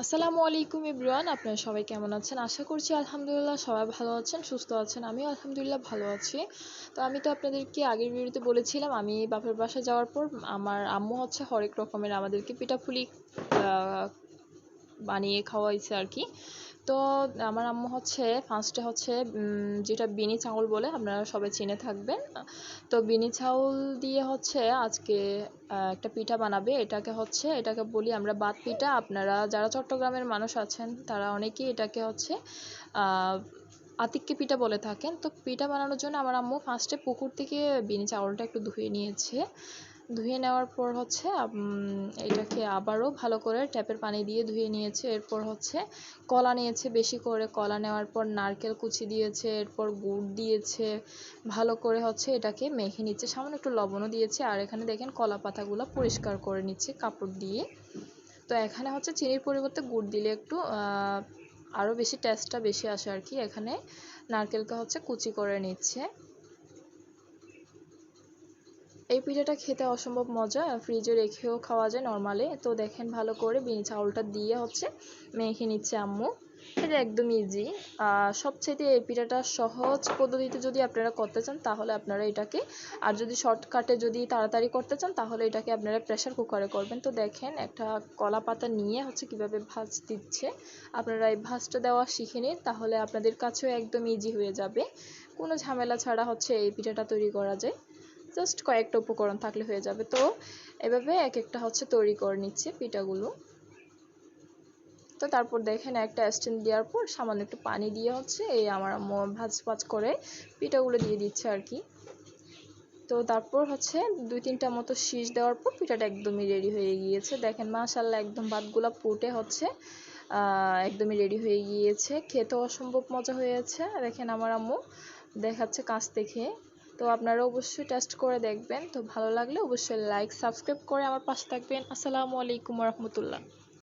আসসালামু আলাইকুম এভরিওয়ান, আপনারা সবাই কেমন আছেন? আশা করছি আলহামদুলিল্লাহ সবাই ভালো আছেন, সুস্থ আছেন। আমিও আলহামদুলিল্লাহ ভালো আছি। তো আমি তো আপনাদেরকে আগের ভিডিওতে বলেছিলাম আমি বাপের বাসায় যাওয়ার পর আমার আম্মু হরেক রকমের আমাদেরকে পিঠাপুলি বানিয়ে খাওয়াইছে আর কি। তো আমার আম্মু ফার্স্টে যেটা বিনি চাউল বলে আপনারা সবাই চিনে থাকবেন। তো বিনি চাউল দিয়ে আজকে একটা পিঠা বানাবে। এটাকে বলি আমরা বাত পিঠা। আপনারা যারা চট্টগ্রামের মানুষ আছেন তারা অনেকেই এটাকে আতিক্কি পিঠা বলে থাকেন। তো পিঠা বানানোর জন্য আমার আম্মু ফার্স্টে পুকুর থেকে বিনি চাউলটা একটু ধুয়ে নিয়েছে। ধুয়ে নেওয়ার পর এটাকে আবারও ভালো করে ট্যাপের পানি দিয়ে ধুয়ে নিয়েছে। এরপর কলা নিয়েছে, বেশি করে কলা নেওয়ার পর নারকেল কুচি দিয়েছে, এরপর গুড় দিয়েছে, ভালো করে এটাকে মেখে নিচ্ছে। সামান্য একটু লবণও দিয়েছে। আর এখানে দেখেন কলা পাতাগুলো পরিষ্কার করে নিচ্ছে কাপড় দিয়ে। তো এখানে চিনির পরিবর্তে গুড় দিলে একটু আরও বেশি টেস্টটা বেশি আসে আর কি। এখানে নারকেলকে কুচি করে নিচ্ছে। এই পিঠাটা খেতে অসম্ভব মজা, ফ্রিজে রেখেও খাওয়া যায় নর্মালি। তো দেখেন ভালো করে বিনি চাউলটা দিয়ে মেখে নিচ্ছে আম্মু। এটা একদম ইজি। সবচেয়ে এই পিঠাটা সহজ পদ্ধতিতে যদি আপনারা করতে চান তাহলে আপনারা এটাকে, আর যদি শর্টকাটে যদি তাড়াতাড়ি করতে চান তাহলে এটাকে আপনারা প্রেশার কুকারে করবেন। তো দেখেন একটা কলা পাতা নিয়ে কিভাবে ভাঁজ দিচ্ছে। আপনারা এই ভাঁজটা দেওয়া শিখে নিন, তাহলে আপনাদের কাছেও একদম ইজি হয়ে যাবে। কোনো ঝামেলা ছাড়া এই পিঠাটা তৈরি করা যায়। জাস্ট কয়েকটা উপকরণ থাকলে হয়ে যাবে। তো এভাবে এক একটা তৈরি করে নিচ্ছে পিঠাগুলো। তো তারপর দেখেন একটা স্ট্যান্ড দেওয়ার পর সামান্য একটু পানি দিয়ে এই আমার ভাজ করে পিঠাগুলো দিয়ে দিচ্ছে আর কি। তো তারপর 2-3টা মতো শীষ দেওয়ার পর পিঠাটা একদমই রেডি হয়ে গিয়েছে। দেখেন মাশাআল্লাহ একদম ভাতগুলা ফুটে একদমই রেডি হয়ে গিয়েছে। খেতেও অসম্ভব মজা হয়েছে। দেখেন আমার আম্মু দেখাচ্ছে কাছ থেকে। তো আপনারা অবশ্যই টেস্ট করে দেখবেন। তো ভালো লাগলে অবশ্যই লাইক সাবস্ক্রাইব করে আমার পাশে থাকবেন। আসসালামু আলাইকুম ওয়া রাহমাতুল্লাহ।